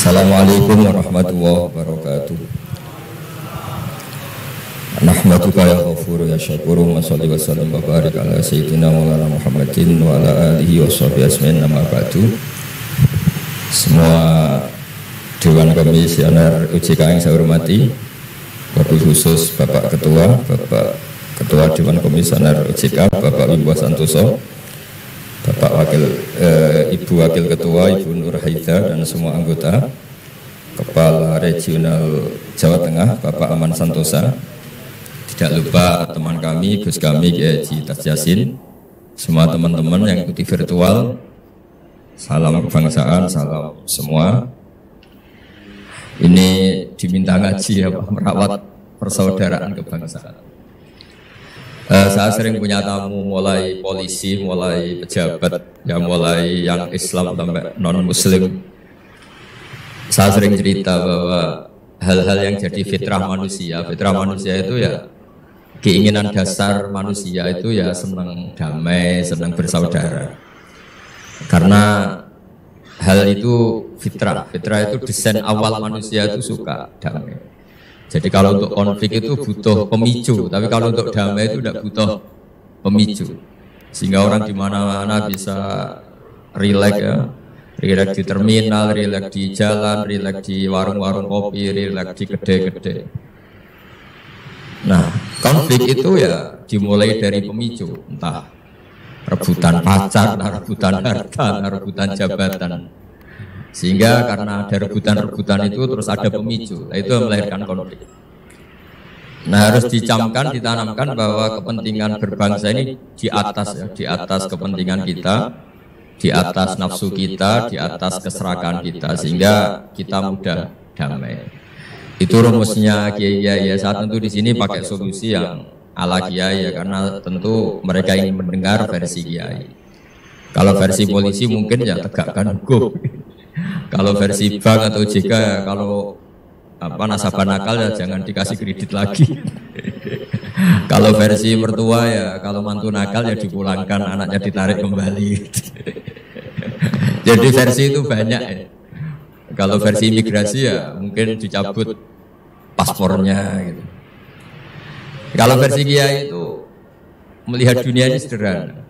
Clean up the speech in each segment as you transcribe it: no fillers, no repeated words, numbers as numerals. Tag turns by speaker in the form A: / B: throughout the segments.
A: Assalamualaikum warahmatullahi wabarakatuh. Nahmaduka ya ghafuru ya syakuru wa sholli wa sallim wa barik ala sayyidina maulana Muhammadin wa ala alihi wa sahbihi asmin nama ba'du. Semua Dewan Komisioner UJK yang saya hormati, wabil khusus Bapak Ketua Dewan Komisioner UJK Bapak Wimbo Santoso, Bapak Ibu Wakil Ketua Ibu Nur Haida dan semua anggota, Kepala Regional Jawa Tengah Bapak Aman Santosa, tidak lupa teman kami, Gus kami Kiai Haji Tas Yasin, semua teman-teman yang ikuti virtual, salam kebangsaan, salam semua. Ini diminta ngaji ya Pak, merawat persaudaraan kebangsaan. Saya sering punya tamu mulai polisi, mulai pejabat, ya mulai yang Islam sampai non-Muslim. Saya sering cerita bahwa hal-hal yang jadi fitrah manusia itu ya keinginan dasar manusia itu ya senang damai, senang bersaudara. Karena hal itu fitrah itu desain awal manusia itu suka damai. Jadi kalau untuk konflik itu butuh pemicu, tapi kalau untuk damai itu tidak butuh pemicu. Sehingga orang di mana-mana bisa rileks ya, rileks di terminal, rileks di jalan, rileks di warung-warung kopi, rileks di gede-gede. Nah, konflik itu ya dimulai dari pemicu, entah rebutan pacar, rebutan harta, rebutan jabatan. Sehingga karena ada rebutan-rebutan itu terus ada pemicu, itu melahirkan konflik. Nah, harus dicamkan, ditanamkan bahwa kepentingan berbangsa ini di atas kepentingan kita, di atas nafsu kita, di atas keserakahan kita, sehingga kita mudah damai. Itu rumusnya Kiai ya. Saat tentu di sini pakai solusi yang ala Kiai ya, karena tentu mereka ingin mendengar versi Kiai. Kalau versi polisi mungkin ya tegakkan hukum. Kalau versi bank atau JK ya, kalau nasabah nakal ya jangan dikasih kredit lagi. Kalau versi mertua ya, kalau mantu nakal ya dipulangkan, anaknya ditarik kembali. Jadi versi itu banyak ya. Kalau versi imigrasi ya mungkin dicabut paspornya gitu. Kalau versi Kiai itu melihat dunia ini sederhana.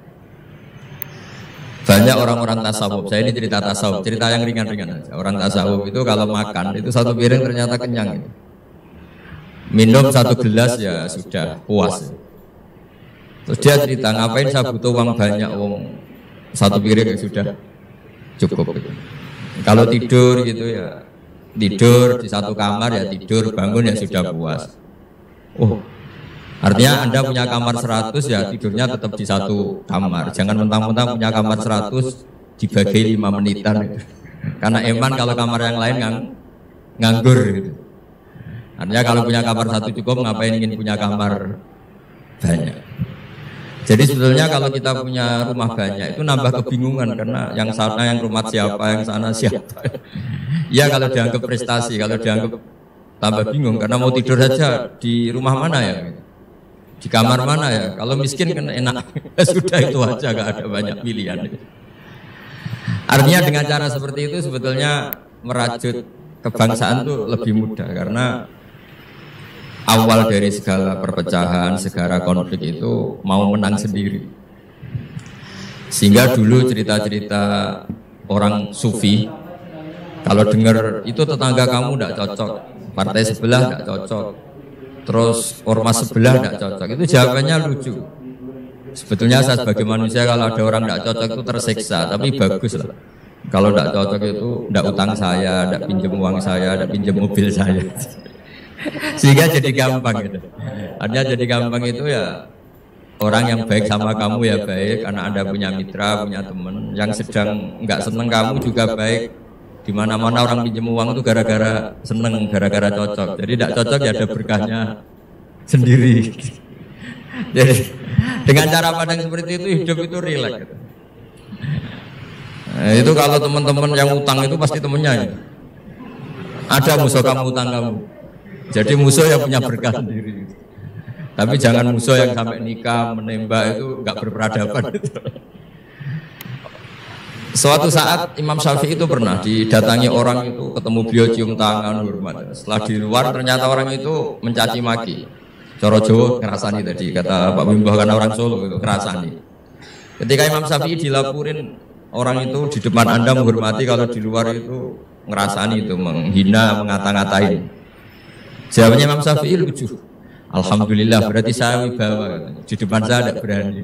A: Banyak orang-orang tasawuf, saya ini cerita tasawuf, cerita yang ringan-ringan aja. Orang tasawuf itu kalau makan itu satu piring ternyata kenyang gitu. Minum satu gelas ya sudah puas. Terus dia cerita, ngapain saya butuh uang banyak, satu piring ya sudah cukup gitu. Kalau tidur gitu ya, tidur di satu kamar ya tidur, bangun ya sudah puas. Artinya Anda punya kamar 100 ya tidurnya tetap di satu kamar. Jangan mentang-mentang punya kamar 100 dibagi 5 menitan gitu. Karena eman kalau kamar yang lain nganggur gitu. Artinya kalau punya kamar 1 cukup, ngapain ingin punya kamar banyak. Jadi sebetulnya kalau kita punya rumah banyak itu nambah kebingungan, karena yang sana yang rumah siapa, yang sana siapa. Ya kalau dianggap prestasi, kalau dianggap tambah bingung karena mau tidur saja di rumah mana ya, di kamar mana ya. Kalau miskin kan enak, sudah itu aja, gak ada banyak pilihan. Artinya dengan cara seperti itu sebetulnya merajut kebangsaan itu lebih mudah, karena awal dari segala perpecahan, segala konflik itu mau menang sendiri. Sehingga dulu cerita-cerita orang sufi, kalau dengar itu tetangga kamu tidak cocok, partai sebelah tidak cocok, terus ormas sebelah tidak cocok, itu jawabannya lucu. Sebetulnya saya sebagai manusia kalau ada orang tidak cocok itu tersiksa, tapi bagus lah. Kalau tidak cocok itu tidak utang saya, tidak pinjam uang saya, tidak pinjam mobil saya. Sehingga jadi gampang gitu. Artinya jadi gampang itu ya orang yang baik sama kamu ya baik, karena Anda punya mitra, punya teman. Yang sedang nggak seneng kamu juga baik. Di mana-mana orang pinjam uang itu gara-gara seneng, gara-gara cocok. Jadi tidak cocok ya ada berkahnya sendiri. Jadi dengan cara pandang seperti itu hidup itu rileks gitu. Nah, itu kalau teman-teman yang utang itu pasti temennya ya. Ada musuh kamu utang kamu. Jadi musuh yang punya berkah sendiri. Tapi jangan musuh yang sampai nikah, menembak, itu nggak berperadaban. Suatu saat Imam Syafi'i itu pernah didatangi orang itu, ketemu beliau cium tangan hormat. Setelah di luar ternyata orang itu mencaci maki. Coro Jawa ngerasani tadi kata Pak Bimbo karena orang Solo itu ngerasani. Ketika Imam Syafi'i dilaporin orang itu di depan Anda menghormati, kalau di luar itu ngerasani itu menghina, mengata-ngatain. Jawabnya Imam Syafi'i lucu. Alhamdulillah berarti saya wibawa. Di depan saya tidak berani.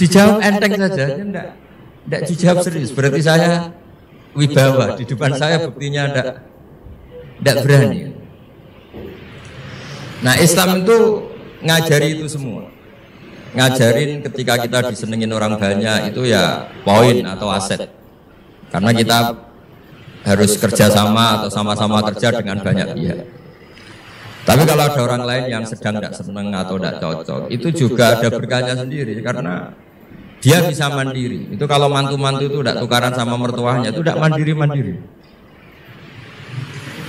A: Dijawab enteng saja, tidak dijawab serius. Berarti saya wibawa. Di depan saya buktinya tidak berani. Nah Islam itu ngajari itu semua. Ngajarin ketika kita disenengin orang banyak itu ya poin atau aset. Karena kita harus kerjasama atau sama-sama kerja dengan banyak pihak. Tapi kalau ada orang lain yang sedang tidak senang atau tidak cocok, itu juga ada berkahnya sendiri karena dia bisa mandiri. Itu kalau mantu-mantu itu tidak tukaran sama mertuanya, itu tidak mandiri-mandiri.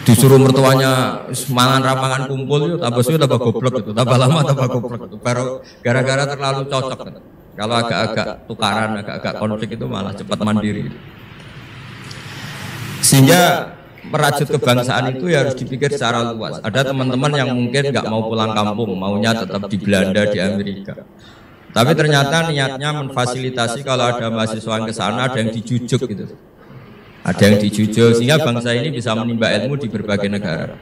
A: Disuruh mertuanya mangan ramangan kumpul itu tambah suwe tambah goblok itu, tambah lama tambah goblok itu. Baru gara-gara terlalu cocok. Kalau agak-agak tukaran, agak-agak konflik itu malah cepat mandiri. Sehingga merajut kebangsaan itu ya harus dipikir secara luas. Ada teman-teman yang mungkin nggak mau pulang kampung, maunya tetap di Belanda, di Amerika. Tapi ternyata niatnya memfasilitasi kalau ada mahasiswa yang ke sana, ada yang dijujuk gitu. Ada yang dijujuk sehingga bangsa ini bisa menimba ilmu di berbagai negara.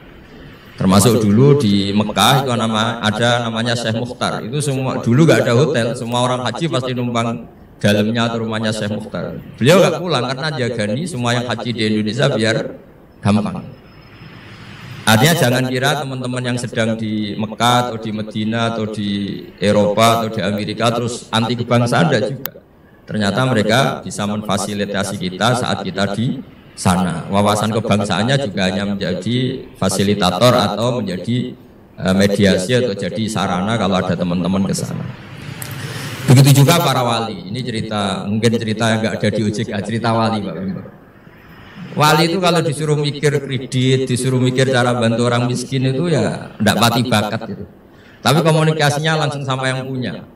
A: Termasuk dulu di Mekah itu ada namanya Syekh Mukhtar. Itu semua dulu nggak ada hotel, semua orang haji pasti numpang dalamnya atau rumahnya Syekh Mukhtar. Beliau nggak pulang karena jagani semua yang haji di Indonesia biar gampang. Artinya jangan kira teman-teman yang sedang di Mekah atau di Medina atau di Eropa atau di Amerika terus anti kebangsaan ada juga. Ternyata mereka bisa memfasilitasi kita saat kita di sana. Wawasan kebangsaannya juga hanya menjadi fasilitator atau menjadi mediasi atau jadi sarana kalau ada teman-teman ke sana. Begitu juga para wali. Ini cerita, mungkin cerita yang nggak ada di OJK, cerita wali Pak Bimbo. Wali itu kalau disuruh mikir kredit, disuruh mikir cara bantu orang miskin itu ya tidak pati bakat gitu. Tapi komunikasinya langsung sama yang punya.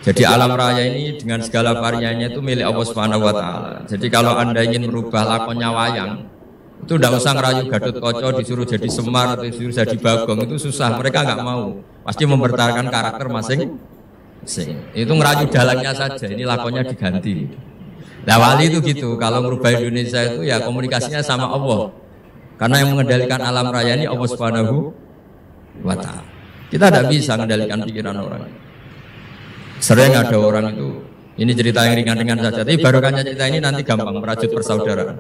A: Jadi alam raya ini dengan segala variannya itu milik Allah Subhanahu wa taala. Jadi kalau Anda ingin merubah lakonnya wayang, itu tidak usah ngerayu Gatot Kaca disuruh jadi Semar atau disuruh jadi Bagong, itu susah. Mereka nggak mau. Pasti mempertahankan karakter masing-masing. Itu ngerayu dalangnya saja, ini lakonnya diganti. Nah wali itu gitu, kalau merubah Indonesia itu ya komunikasinya sama Allah. Karena yang mengendalikan alam raya ini Allah Subhanahu wa taala. Kita tidak bisa mengendalikan pikiran orang. Sering ada orang itu, ini cerita yang ringan-ringan saja, tapi barokahnya cerita ini nanti gampang merajut persaudaraan.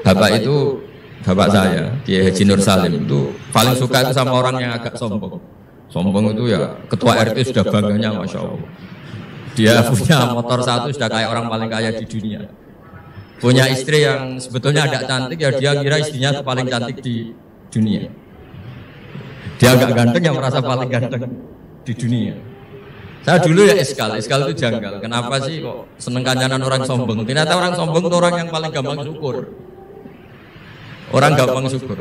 A: Bapak itu, bapak saya, Kiai Haji Nur Salim itu paling suka itu sama orang yang agak sombong. Sombong itu ya ketua RT sudah bangganya Masya Allah. Dia punya motor satu sudah kayak orang paling kaya di dunia. Punya istri yang sebetulnya agak cantik ya dia kira istrinya itu paling cantik di dunia. Dia agak ganteng yang merasa paling ganteng di dunia. Saya dulu ya iskal itu janggal. Kenapa sih kok seneng kancanan orang sombong? Ternyata orang sombong itu orang yang paling gampang syukur. Orang gampang syukur.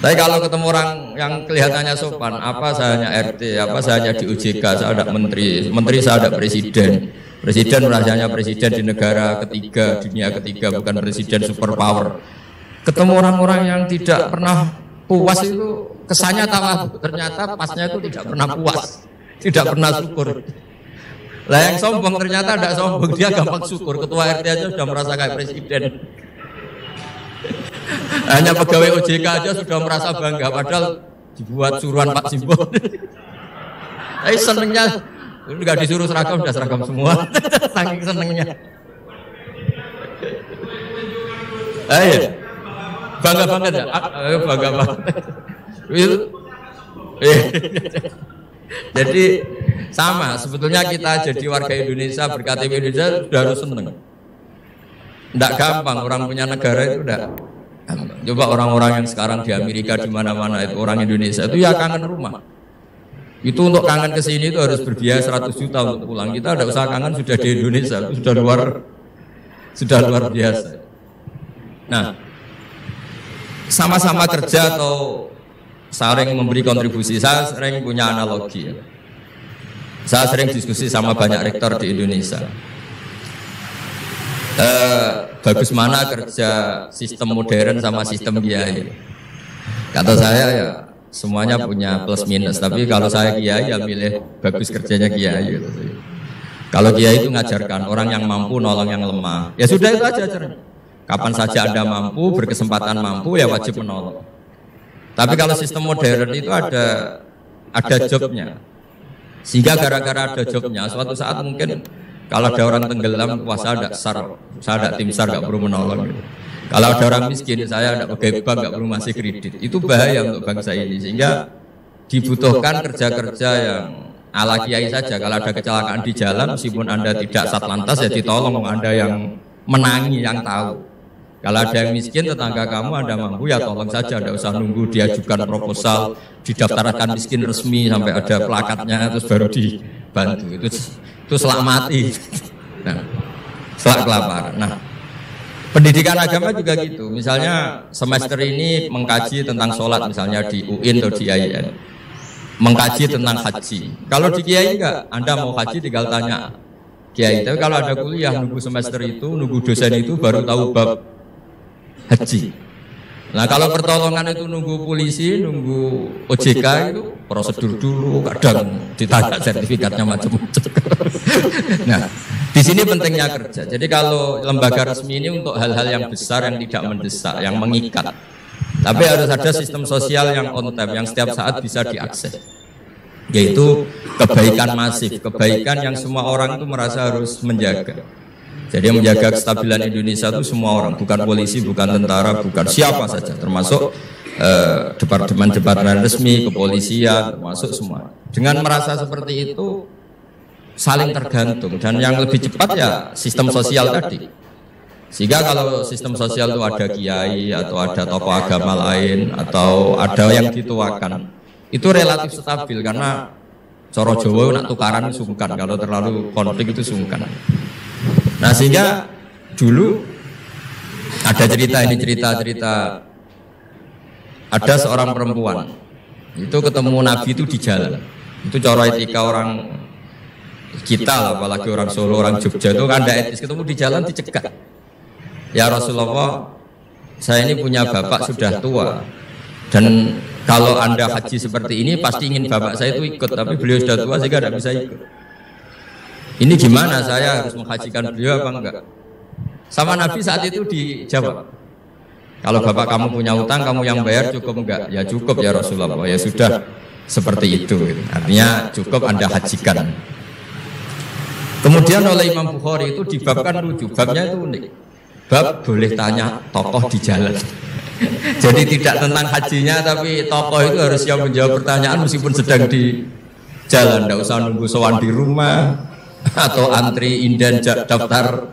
A: Tapi kalau ketemu orang yang kelihatannya sopan, apa saya hanya RT, apa saya hanya di OJK, saya ada menteri saya ada presiden. Presiden rasanya presiden di negara ketiga, dunia ketiga, bukan presiden superpower. Ketemu orang-orang yang tidak pernah puas itu kesannya tawadhu. Ternyata pasnya itu tidak pernah puas. Tidak pernah syukur. Lah yang sombong ternyata tidak sombong, dia gampang syukur. Ketua RT aja sudah merasa kayak presiden. Hanya pegawai OJK aja sudah merasa bangga, padahal dibuat suruhan Pak Simbol. Tapi senengnya nggak disuruh seragam, sudah seragam semua. Saking senengnya. Ayo, bangga banget ya. Ayo bangga banget. Jadi sama, sebetulnya kita jadi warga Indonesia berKTP Indonesia sudah harus seneng. Tidak gampang orang punya negara itu udah. Coba orang-orang yang sekarang di Amerika di mana-mana itu orang Indonesia itu ya kangen rumah. Itu untuk kangen ke sini itu harus berbiaya 100 juta untuk pulang. Kita tidak usah kangen sudah di Indonesia, itu sudah luar biasa. Nah, sama-sama kerja atau saling memberi kontribusi. Saya sering punya analogi ya. Saya sering diskusi sama banyak rektor di Indonesia. Bagus mana kerja sistem modern sama sistem kiai? Kata saya ya semuanya punya plus minus. Tapi kalau saya kiai ya milih bagus kerjanya kiai. Gitu. Kalau kiai itu ngajarkan orang yang mampu nolong yang lemah. Ya sudah itu aja caranya. Kapan saja Anda mampu, berkesempatan mampu ya wajib menolong. Tapi kalau sistem modern itu ada jobnya. Sehingga gara-gara ada jobnya, suatu saat mungkin kalau ada orang tenggelam, wah saya ada tim SAR nggak perlu menolong. Gitu. Kalau ada orang miskin, saya ada pegawai bank nggak perlu masih kredit. Itu bahaya untuk bangsa ini. Sehingga dibutuhkan kerja-kerja yang ala kiai saja. Kalau ada kecelakaan di jalan, meskipun Anda tidak satlantas ya ditolong Anda yang menangi, yang tahu. Kalau ada yang miskin, tetangga kamu Anda mampu ya tolong saja, tidak usah nunggu diajukan proposal, didaftarkan miskin resmi sampai ada plakatnya terus baru dibantu. Itu selak mati. Nah, selak kelaparan. Nah, pendidikan agama juga gitu. Misalnya semester ini mengkaji tentang sholat misalnya di UIN atau di IAIN. Mengkaji tentang haji. Kalau di kiai enggak, Anda mau haji tinggal tanya kiai. Tapi kalau ada kuliah nunggu semester itu, nunggu dosen itu baru tahu bab haji. Nah kalau pertolongan itu nunggu polisi, nunggu OJK itu prosedur dulu, kadang ditanya sertifikatnya macam-macam. Nah di sini pentingnya kerja. Jadi kalau lembaga resmi ini untuk hal-hal yang besar yang tidak mendesak, yang mengikat. Tapi harus ada sistem sosial yang on time, yang setiap saat bisa diakses. Yaitu kebaikan masif, kebaikan yang semua orang itu merasa harus menjaga. Jadi yang menjaga kestabilan Indonesia itu semua orang, bukan polisi, bukan tentara, bukan siapa saja, termasuk departemen resmi, kepolisian, termasuk semua. Dengan merasa seperti itu saling tergantung dan yang lebih cepat ya sistem sosial tadi. Sehingga kalau sistem sosial itu ada kiai atau ada tokoh agama lain atau ada yang dituakan, itu relatif stabil karena coro Jawa nak tukaran sungkan, kalau terlalu konflik itu sungkan. Nah sehingga dulu ada cerita ada seorang perempuan itu ketemu Nabi itu di jalan. Itu cara etika orang kita lah, apalagi orang Solo, orang Jogja itu kan ada etis, ketemu di jalan dicegat. Ya Rasulullah, saya ini punya bapak sudah tua dan kalau Anda haji seperti ini pasti ingin bapak saya itu ikut, tapi beliau sudah tua sehingga tidak bisa ikut. Ini gimana, saya harus menghajikan beliau apa enggak? Sama Nabi saat itu dijawab, kalau bapak kamu punya utang, kamu yang bayar cukup enggak? Ya cukup ya Rasulullah. Ya sudah seperti itu. Artinya cukup Anda hajikan. Kemudian oleh Imam Bukhari itu dibabkan lucu, babnya itu unik. Bab boleh tanya tokoh di jalan. Jadi tidak tentang hajinya, tapi tokoh itu harus siap menjawab pertanyaan meskipun sedang di jalan. Tidak usah nunggu sowan di rumah atau antri inden daftar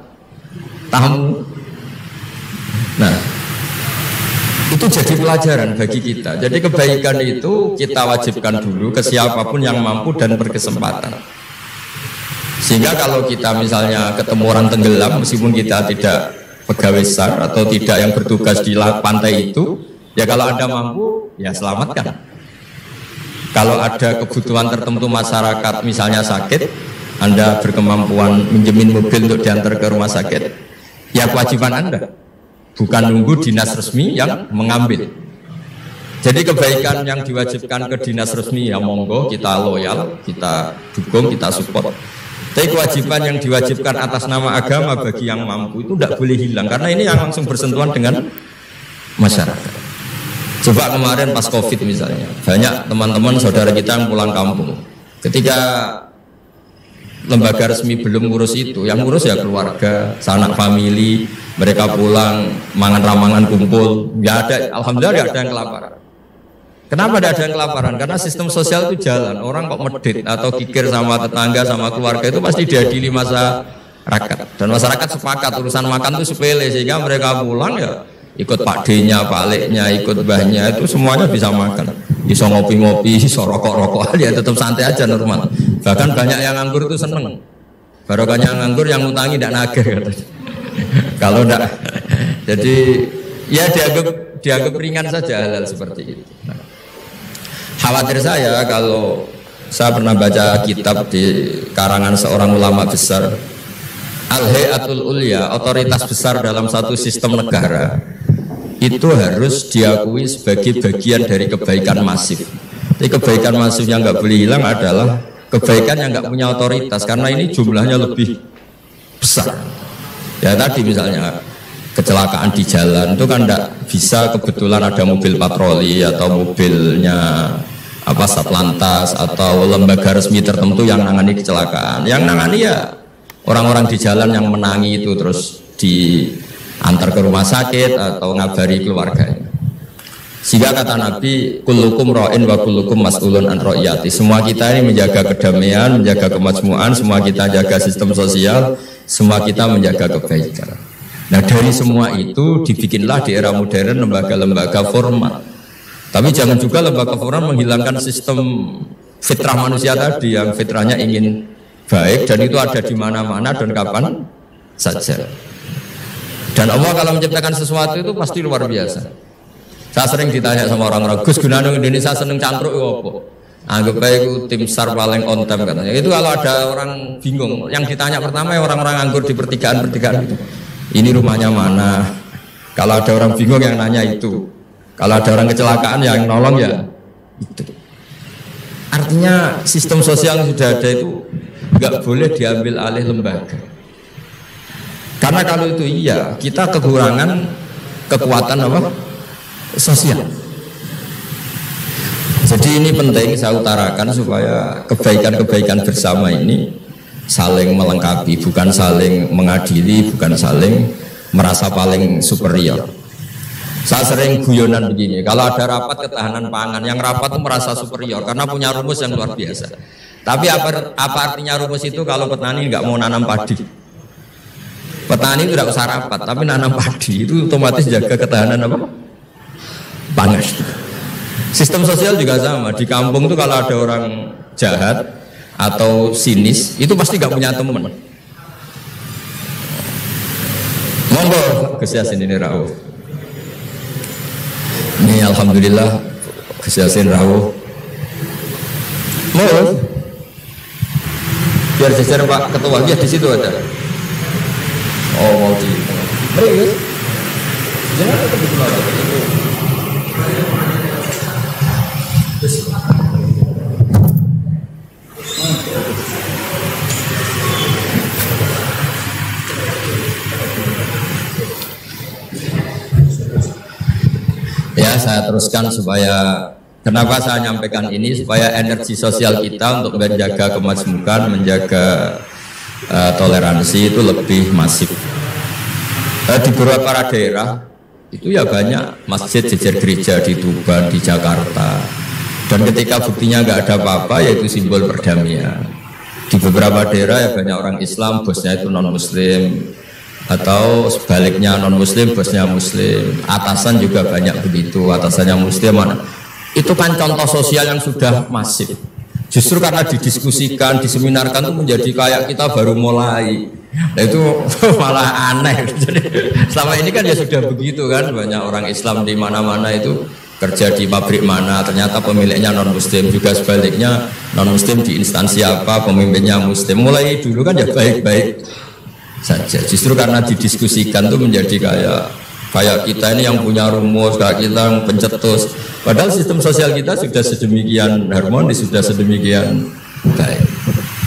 A: tamu. Nah, itu jadi pelajaran bagi kita. Jadi kebaikan itu kita wajibkan dulu ke siapapun yang mampu dan berkesempatan. Sehingga kalau kita misalnya ketemu orang tenggelam, meskipun kita tidak pegawai SAR atau tidak yang bertugas di pantai itu, ya kalau Anda mampu, ya selamatkan. Kalau ada kebutuhan tertentu masyarakat, misalnya sakit, Anda berkemampuan minjemin mobil untuk diantar ke rumah sakit, ya kewajiban Anda, bukan nunggu dinas resmi yang mengambil. Jadi kebaikan yang diwajibkan ke dinas resmi ya monggo, kita loyal, kita dukung, kita support. Tapi kewajiban yang diwajibkan atas nama agama bagi yang mampu itu tidak boleh hilang, karena ini yang langsung bersentuhan dengan masyarakat. Coba kemarin pas COVID misalnya, banyak teman-teman saudara kita yang pulang kampung. Ketika lembaga resmi belum ngurus itu, yang ngurus ya keluarga, sanak famili, mereka pulang mangan ramangan kumpul, nggak ada, alhamdulillah nggak ada yang kelaparan. Kenapa tidak ada yang kelaparan? Karena sistem sosial itu jalan. Orang kok medit atau kikir sama tetangga, sama keluarga itu pasti diadili masyarakat. Dan masyarakat sepakat urusan makan itu sepele, sehingga mereka pulang ya ikut Pak D-nya, Pak Lek-nya, ikut Mbahnya, itu semuanya bisa makan. Bisa ngopi-ngopi, bisa rokok-rokok, ya tetap santai aja normal. Bahkan banyak yang nganggur itu seneng. Barokahnya nganggur yang ngutangi tidak nagih katanya. Kalau tidak, jadi ya dianggap ringan saja hal-hal seperti itu. Nah, khawatir saya kalau saya pernah baca kitab di karangan seorang ulama besar, Al-Hayatul Ulya, otoritas besar dalam satu sistem negara, itu harus diakui sebagai bagian dari kebaikan masif. Jadi kebaikan masif yang nggak boleh hilang adalah kebaikan yang nggak punya otoritas, karena ini jumlahnya lebih besar. Ya tadi misalnya kecelakaan di jalan itu kan tidak bisa kebetulan ada mobil patroli atau mobilnya Satlantas atau lembaga resmi tertentu yang nangani kecelakaan. Yang nangani ya orang-orang di jalan yang menangi itu terus diantar ke rumah sakit atau ngabari keluarganya. Sehingga kata Nabi, kullukum ra'in wa kullukum mas'ulun an ra'iyati. Semua kita ini menjaga kedamaian, menjaga kemajmuan, semua kita jaga sistem sosial, semua kita menjaga kebaikan. Nah dari semua itu dibikinlah di era modern lembaga-lembaga formal. Tapi jangan juga lembaga formal menghilangkan sistem fitrah manusia tadi, yang fitrahnya ingin baik dan itu ada di mana-mana dan kapan saja. Dan Allah kalau menciptakan sesuatu itu pasti luar biasa. Saya sering ditanya sama orang-orang, Gus Gunano Indonesia seneng cantruk apa? Anggap aja itu tim SAR paling on time katanya. Itu kalau ada orang bingung, yang ditanya pertama ya orang-orang nganggur di pertigaan-pertigaan itu. Ini rumahnya mana? Kalau ada orang bingung yang nanya itu. Kalau ada orang kecelakaan yang nolong ya itu. Artinya sistem sosial yang sudah ada itu nggak boleh diambil alih lembaga. Karena kalau itu iya, kita kekurangan kekuatan apa? Sosial. Jadi ini penting saya utarakan supaya kebaikan-kebaikan bersama ini saling melengkapi, bukan saling mengadili, bukan saling merasa paling superior. Saya sering guyonan begini, kalau ada rapat ketahanan pangan, yang rapat itu merasa superior karena punya rumus yang luar biasa. Tapi apa artinya rumus itu kalau petani nggak mau nanam padi? Petani itu tidak usah rapat, tapi nanam padi itu otomatis jaga ketahanan apa? Pangan. Sistem sosial juga sama. Di kampung itu kalau ada orang jahat atau sinis, itu pasti gak punya teman. Monggo Gus Yasin ini rawuh. Ini alhamdulillah Gus Yasin rawuh. Mau biar jajar Pak Ketua dia di situ ada. Oh mau di. Mari. Jangan kebetulan itu. Ya saya teruskan supaya kenapa saya nyampaikan ini, supaya energi sosial kita untuk menjaga kemajmukan, menjaga toleransi itu lebih masif. Di beberapa daerah itu ya banyak masjid jejer gereja di Tuban, di Jakarta, dan ketika buktinya nggak ada apa-apa yaitu simbol perdamaian. Di beberapa daerah ya banyak orang Islam, bosnya itu non muslim, atau sebaliknya non muslim bosnya muslim, atasan juga banyak begitu, atasannya muslim. Itu kan contoh sosial yang sudah masif. Justru karena didiskusikan, diseminarkan itu menjadi kayak kita baru mulai. Nah itu malah aneh. Jadi selama ini kan ya sudah begitu kan, banyak orang Islam di mana-mana itu kerja di pabrik mana, ternyata pemiliknya non muslim, juga sebaliknya non muslim di instansi apa, pemimpinnya muslim. Mulai dulu kan ya baik-baik saja. Justru karena didiskusikan tuh menjadi kayak kita ini yang punya rumus, kayak kita yang pencetus. Padahal sistem sosial kita sudah sedemikian harmonis, sudah sedemikian baik.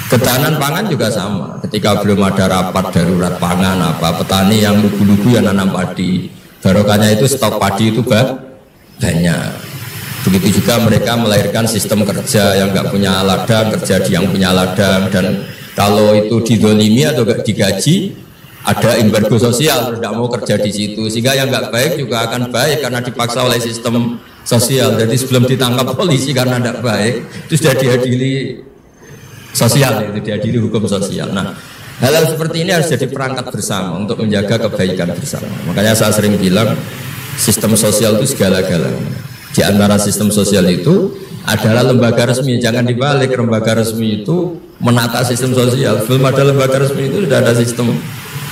A: Ketahanan pangan juga sama. Ketika belum ada rapat darurat pangan apa, petani yang lugu-lugu yang nanam padi, barokahnya itu stok padi itu banyak. Begitu juga mereka melahirkan sistem kerja yang nggak punya ladang, kerja di yang punya ladang, dan kalau itu didolimi atau gak digaji, ada embargo sosial, tidak mau kerja di situ, sehingga yang nggak baik juga akan baik karena dipaksa oleh sistem sosial. Jadi sebelum ditangkap polisi karena tidak baik, itu sudah diadili sosial, itu diadili hukum sosial. Nah, hal-hal seperti ini harus jadi perangkat bersama untuk menjaga kebaikan bersama. Makanya saya sering bilang sistem sosial itu segala-galanya. Di antara sistem sosial itu adalah lembaga resmi. Jangan dibalik, lembaga resmi itu menata sistem sosial. Sebelum ada lembaga resmi itu sudah ada sistem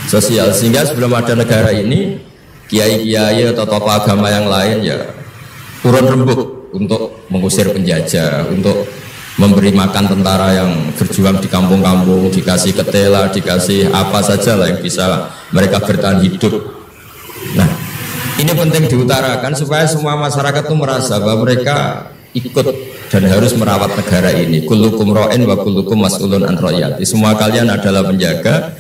A: sosial. Sehingga sebelum ada negara ini, kiai-kiai atau tokoh agama yang lain ya turun rembuk untuk mengusir penjajah, untuk memberi makan tentara yang berjuang di kampung-kampung, dikasih ketela, dikasih apa saja lah yang bisa mereka bertahan hidup. Nah, ini penting diutarakan supaya semua masyarakat itu merasa bahwa mereka ikut dan harus merawat negara ini. Kullukum ra'in wa kullukum mas'ulun an ra'iyati. Semua kalian adalah penjaga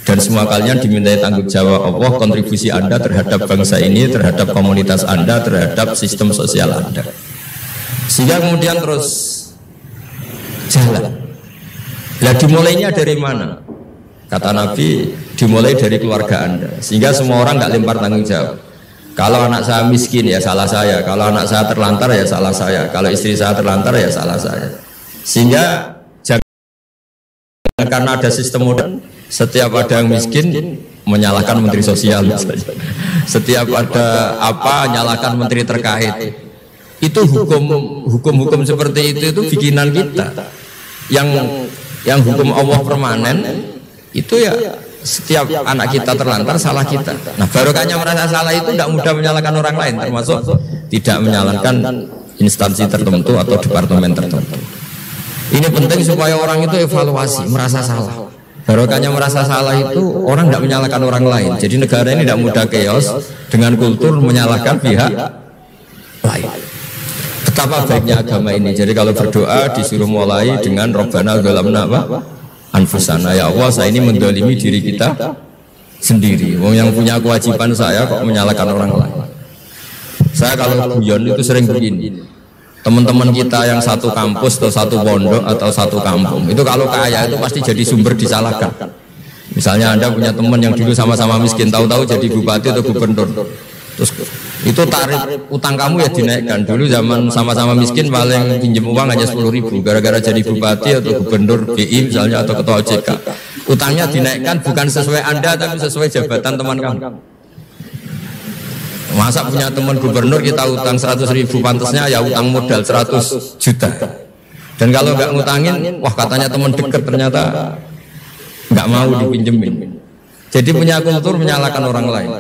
A: dan semua kalian dimintai tanggung jawab Allah, kontribusi Anda terhadap bangsa ini, terhadap komunitas Anda, terhadap sistem sosial Anda. Sehingga kemudian terus jalan. Nah, dimulainya dari mana? Kata Nabi, dimulai dari keluarga Anda. Sehingga semua orang nggak lempar tanggung jawab. Kalau anak saya miskin ya salah saya. Kalau anak saya terlantar ya salah saya. Kalau istri saya terlantar ya salah saya. Sehingga jangan karena ada sistem modern, setiap ada yang miskin menyalahkan menteri sosial misalnya. Setiap ada apa nyalahkan menteri terkait. Itu hukum seperti itu bikinan kita. Yang hukum Allah permanen itu ya setiap anak kita terlantar salah kita. Nah, barokahnya merasa salah itu tidak mudah menyalahkan orang lain, termasuk tidak menyalahkan instansi tertentu atau departemen tertentu. Ini penting supaya orang itu evaluasi, merasa salah. Barokahnya merasa salah itu orang tidak menyalahkan orang lain. Jadi negara ini tidak mudah chaos dengan kultur menyalahkan pihak lain. Betapa baiknya agama ini. Jadi kalau berdoa disuruh mulai dengan Rabbana dzalamna anfusana, ya Allah saya ini mendolimi diri kita sendiri. Yang punya kewajiban saya kok menyalahkan orang lain. Saya kalau guyon itu sering begini. Teman-teman kita yang satu kampus atau satu pondok atau satu kampung itu kalau kaya itu pasti jadi sumber disalahkan. Misalnya Anda punya teman yang dulu sama-sama miskin, tahu-tahu jadi bupati atau gubernur. Terus itu tarif utang kamu ya dinaikkan. Dulu zaman sama-sama miskin paling pinjam uang hanya 10.000, gara-gara jadi bupati atau gubernur BI misalnya atau ketua OJK, utangnya dinaikkan bukan sesuai Anda tapi sesuai jabatan teman kamu. Masa punya teman gubernur kita utang 100.000, pantasnya ya utang modal 100 juta. Dan kalau nggak ngutangin, wah katanya teman dekat ternyata nggak mau dipinjemin. Jadi punya kultur menyalahkan orang lain.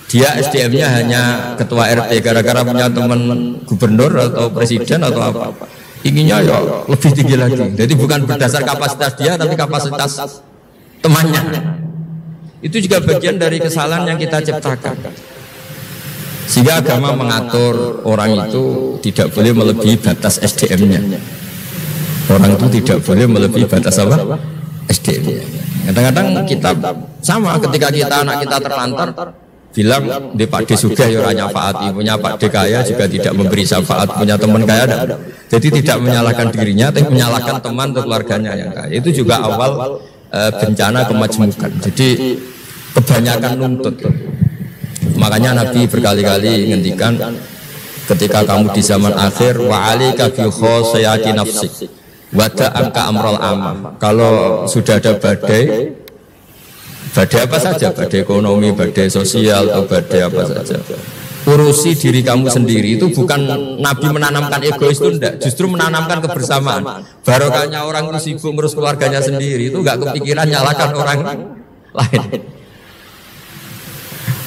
A: Dia SDM-nya hanya ketua RT gara-gara punya teman gubernur atau presiden atau apa. Inginnya ya lebih tinggi lagi. Jadi bukan berdasar kapasitas dia tapi kapasitas temannya. Itu juga bagian dari kesalahan yang kita ciptakan. Sehingga agama mengatur orang itu tidak boleh melebihi batas SDM-nya. Orang itu tidak boleh melebihi batas apa? SDM-nya. Kadang-kadang kita sama ketika kita anak kita terlantar bilang di Pak D Sugih ya ora nyafaati, punya Pak D kaya juga tidak memberi syafaat, punya teman kaya ada. Jadi tidak menyalahkan dirinya tapi menyalahkan teman atau keluarganya yang kaya. Itu juga awal bencana kemajmukan. Jadi kebanyakan nuntut. Makanya Nabi berkali-kali ngendikan ketika kamu di zaman akhir wa alika bi khosayati nafsik wa ta'amka amral amam. Kalau sudah ada badai apa saja, badai ekonomi, badai sosial, atau badai apa saja, urusi diri kamu sendiri. Itu bukan Nabi menanamkan egois itu enggak, justru menanamkan kebersamaan. Barokahnya orang sibuk ngurus keluarganya sendiri itu enggak kepikiran nyalakan orang lain.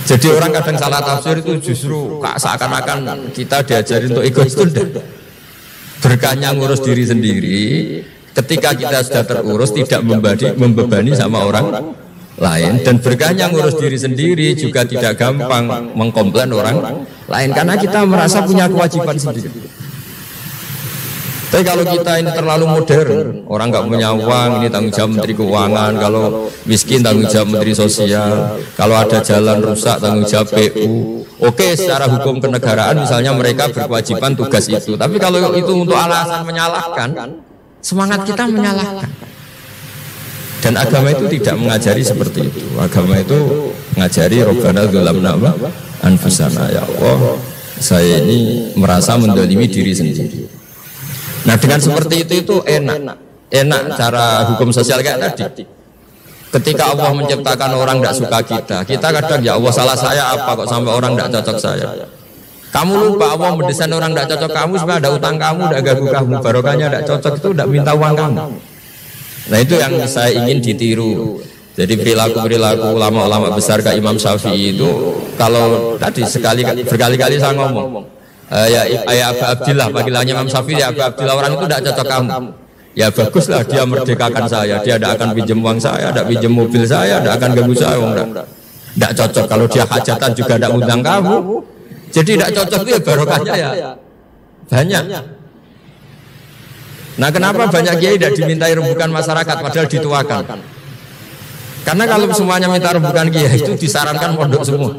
A: Jadi orang kadang salah tafsir itu justru seakan-akan kita diajarin untuk egois itu enggak. Berkahnya ngurus diri sendiri, ketika kita sudah terurus tidak membebani sama orang lain, dan berkahnya ngurus diri sendiri juga tidak gampang mengkomplain orang lain karena kita merasa punya kewajiban sendiri. Tapi kalau kita ini terlalu modern, orang nggak punya uang, ini tanggung jawab Menteri Keuangan, kalau miskin tanggung jawab Menteri Sosial, kalau ada jalan rusak tanggung jawab PU. Oke, secara hukum kenegaraan misalnya mereka berkewajiban tugas itu, tapi kalau itu untuk alasan menyalahkan, semangat kita menyalahkan. Dan agama itu tidak mengajari seperti itu. Agama itu mengajari Rabbana dzalamna anfusana, ya Allah saya ini merasa mendolimi diri sendiri. Nah dengan seperti itu enak cara hukum sosial kayak tadi. Ketika Allah menciptakan orang tidak suka kita kadang ya Allah salah saya apa kok sampai orang tidak cocok saya. Kamu lupa Allah mendesain orang tidak cocok kamu supaya ada utang kamu, tidak ganggu kamu, barokahnya tidak cocok itu tidak minta uang kamu. Nah itu yang saya ingin ditiru. Jadi perilaku ulama-ulama besar kayak Imam Syafi'i itu, kalau tadi berkali-kali saya ngomong, ya Abu Abdillah, panggilannya Imam Syafi'i ya Abu Abdillah, orang itu tidak cocok kamu. Ya baguslah dia merdekakan saya, dia tidak akan pinjam uang saya, tidak pinjam mobil saya, tidak akan ganggu saya, tidak cocok. Kalau dia hajatan juga tidak undang kamu, jadi tidak cocok itu ya barokahnya ya banyak. Nah kenapa banyak kiai tidak dimintai rembukan masyarakat padahal dituakan? Karena kalau semuanya minta rembukan kiai itu disarankan pondok semua.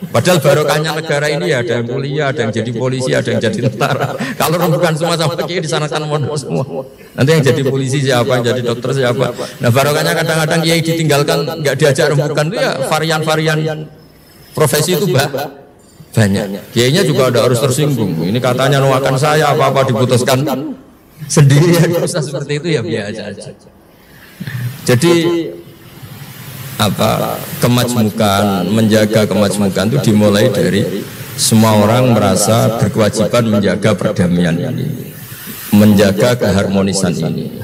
A: Padahal barokahnya negara ini ya ada yang kuliah, ada yang jadi polisi, ada yang jadi tentara. Kalau rembukan semua sama kiai disarankan pondok semua. Nanti yang jadi polisi siapa, yang jadi dokter siapa. Nah barokahnya kadang-kadang kiai ditinggalkan nggak diajak rembukan itu ya varian-varian profesi itu banyak. Kiainya juga ada harus tersinggung. Ini katanya nuakan saya apa-apa diputuskan sendiri ya bisa seperti itu ya biasa aja. Jadi kemajmukan, menjaga kemajmukan itu dimulai dari semua orang merasa berkewajiban menjaga perdamaian ini, menjaga keharmonisan ini.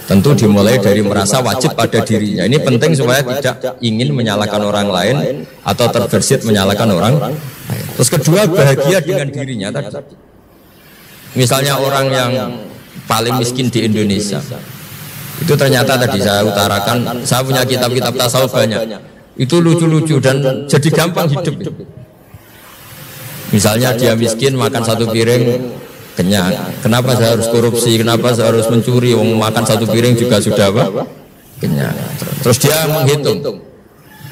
A: Tentu dimulai dari merasa wajib pada dirinya. Ini penting supaya tidak ingin menyalahkan orang lain atau terbersit menyalahkan orang lain. Terus kedua, bahagia dengan dirinya tadi. Misalnya orang yang paling miskin di Indonesia, itu ternyata tadi saya utarakan, saya punya kitab-kitab tasawuf banyak. Itu lucu-lucu dan jadi gampang hidup. Misalnya dia miskin makan satu piring kenyang. Kenapa saya harus korupsi? Kenapa saya harus mencuri? Wong makan satu piring juga sudah kenyang. Terus dia menghitung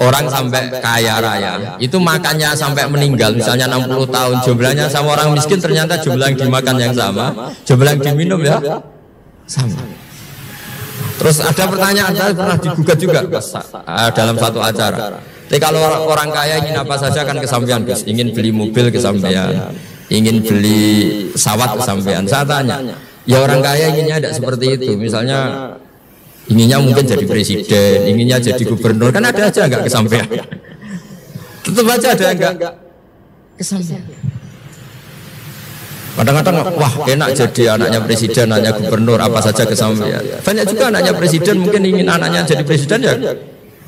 A: orang sampai kaya raya itu makannya sampai meninggal, misalnya 60 tahun, jumlahnya sama orang miskin ternyata jumlah yang dimakan yang sama, jumlah yang diminum ya sama. Terus ada pertanyaan, saya pernah digugat juga dalam satu acara. Tapi kalau orang kaya ingin apa saja kan kesampaian, Gus. Ingin beli mobil kesampaian, ingin beli pesawat kesampaian. Saya tanya, ya orang kaya inginnya tidak seperti itu. Misalnya inginnya mungkin jadi presiden, inginnya jadi gubernur, kan ada aja nggak kesampaian. Tetap aja ada yang nggak kesampaian. Kadang-kadang wah enak jadi anaknya presiden, anaknya gubernur, apa saja kesampaian. Banyak juga anaknya presiden mungkin ingin anaknya jadi presiden ya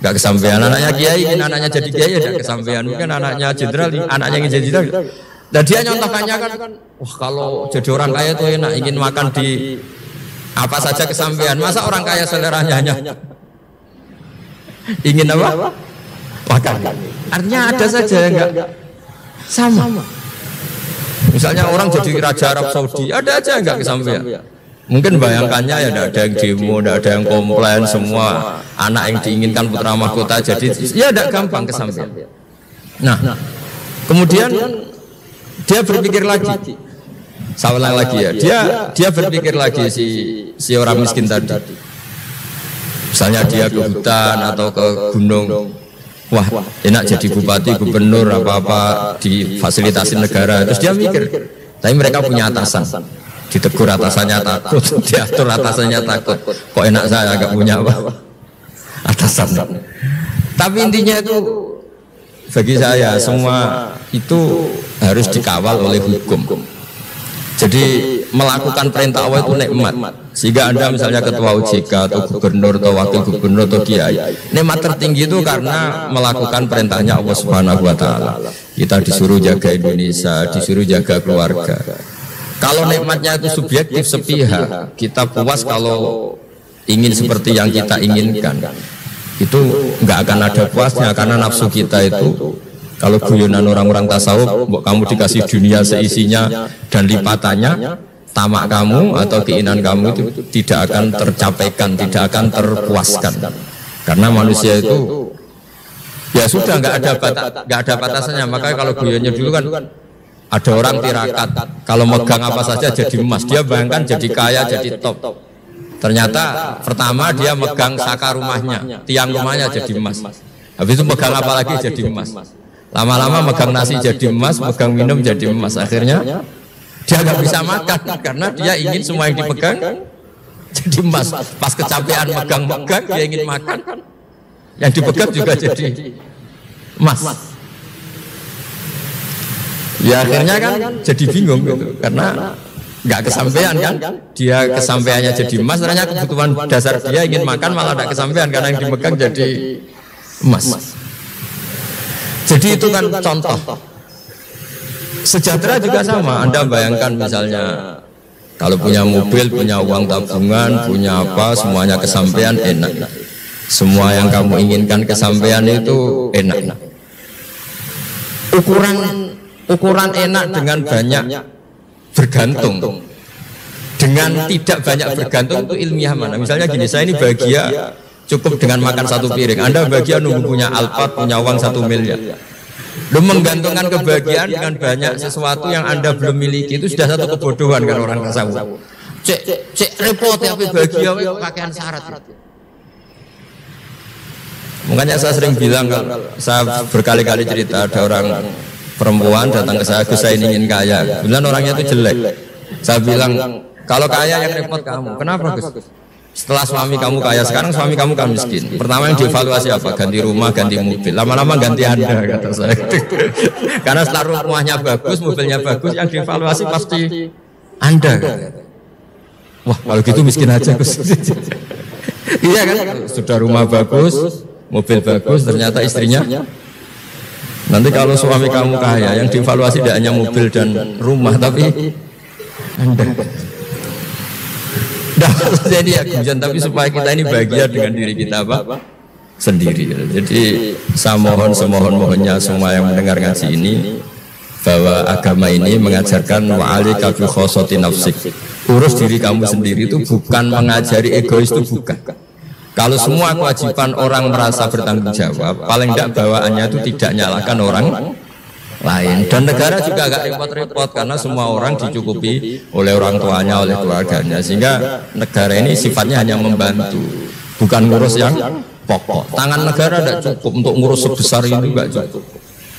A: nggak kesampaian. Anaknya kiai ingin anaknya jadi kiai ya nggak kesampaian. Mungkin anaknya jenderal, anaknya ingin jadi jenderal. Dan dia nyontohkannya kan, wah kalau jadi orang kaya itu enak, ingin makan di apa saja kesampaian. Masa orang kaya seleranya hanya ingin apa? Makan. Artinya ada saja enggak sama. Misalnya orang jadi raja Arab Saudi, ada aja enggak kesampaian. Mungkin bayangkannya ya tidak ada yang demo, tidak ada yang komplain, semua anak yang diinginkan putra mahkota jadi ya tidak gampang kesampaian. Nah, kemudian dia berpikir lagi. Saya ulang lagi ya, dia berpikir lagi si orang miskin tadi. Misalnya dia ke hutan atau ke gunung, wah enak jadi bupati, gubernur, apa-apa difasilitasi negara. Terus dia mikir, tapi mereka punya atasan, ditegur atasannya takut, diatur atasannya takut. Kok enak saya agak punya apa? Atasan. Tapi intinya itu bagi saya semua itu harus dikawal oleh hukum. Jadi melakukan perintah Allah itu nikmat. Sehingga Anda misalnya ketua OJK atau gubernur atau wakil gubernur atau kiai, nikmat tertinggi itu karena melakukan perintahnya Allah Subhanahu wa taala. Kita disuruh jaga Indonesia, disuruh jaga keluarga. Kalau nikmatnya itu subjektif sepihak, kita puas kalau ingin seperti yang kita inginkan. Itu enggak akan ada puasnya karena nafsu kita itu, kalau guyonan orang-orang tasawuf, kamu dikasih dunia seisinya dan lipatannya, tamak kamu atau keinginan kamu itu tidak akan tercapaikan, tidak akan terpuaskan. Karena manusia itu ya sudah nggak ada batasannya. Makanya kalau guyonnya dulu kan ada orang tirakat, kalau megang apa saja jadi emas. Dia bayangkan jadi kaya, jadi top. Ternyata pertama dia megang saka rumahnya, tiang rumahnya jadi emas. Habis itu megang apa lagi jadi emas. Lama-lama megang nasi jadi emas, megang minum jadi emas. Akhirnya dia nggak bisa makan karena dia ingin semua yang dipegang jadi emas. Pas kecapean megang-megang, dia ingin makan, yang dipegang juga jadi emas. Ya akhirnya kan jadi bingung gitu, karena nggak kesampaian kan. Dia kesampaiannya jadi emas, ternyata kebutuhan dasar dia ingin makan malah tidak kesampaian karena yang dipegang jadi emas. Jadi itu kan contoh. Sejahtera juga sama. Anda bayangkan misalnya Kalau punya mobil, punya uang tabungan, punya apa, semuanya kesampaian enak. Semua yang kamu inginkan kesampaian itu enak. Ukuran enak dengan banyak bergantung, dengan tidak banyak bergantung itu ilmiah mana? Misalnya gini, saya ini bahagia cukup dengan makan satu piring. Anda bahagia nunggu punya Alphard, punya uang 1 miliar. Lu menggantungkan kebahagiaan dengan banyak sesuatu yang Anda belum miliki itu sudah satu kebodohan kan orang tasawuf. Cek repot tapi bahagia kok pakaian syarat. Makanya saya sering bilang, kalau saya berkali-kali cerita ada orang perempuan datang ke saya, Gus saya ingin kaya. Bilang orangnya itu jelek. Saya bilang kalau kaya yang repot kamu. Kenapa Gus? Setelah suami kamu kaya, sekarang suami kamu kan miskin. Pertama yang dievaluasi apa? Ganti rumah, ganti mobil. Lama-lama ganti Anda, kata saya. Karena setelah rumahnya bagus, mobilnya bagus, yang dievaluasi pasti Anda. Wah, kalau gitu miskin aja Gus. Iya kan? Sudah rumah bagus, mobil bagus, ternyata istrinya. Nanti kalau suami kamu kaya, yang dievaluasi tidak hanya mobil dan rumah, tapi Anda. Jadi ya hujan, tapi supaya kita ini bahagia dengan diri kita apa? Sendiri. Jadi saya semohon-mohonnya semua yang mendengar ngaji ini, bahwa agama ini mengajarkan wa'alika bi khossati nafsik. Urus diri kamu sendiri itu bukan mengajari egois, itu bukan. Kalau semua kewajiban orang merasa bertanggung jawab, paling tidak bawaannya itu tidak nyalakan orang lain. Dan negara juga agak repot-repot karena semua orang dicukupi oleh orang tuanya, oleh keluarganya, sehingga negara ini sifatnya hanya membantu, bukan ngurus yang pokok. Tangan negara tidak cukup untuk ngurus sebesar ini, enggak cukup.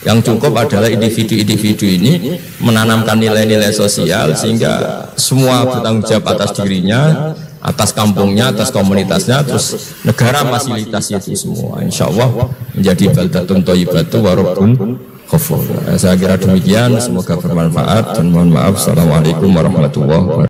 A: Yang cukup adalah individu-individu ini menanamkan nilai-nilai sosial sehingga semua bertanggung jawab atas dirinya, atas kampungnya, atas komunitasnya, terus negara fasilitasi itu semua. Insya Allah menjadi baldatun thayyibatu wa rabbun ghafur. Saya kira demikian, semoga bermanfaat dan mohon maaf. Assalamualaikum warahmatullahi wabarakatuh.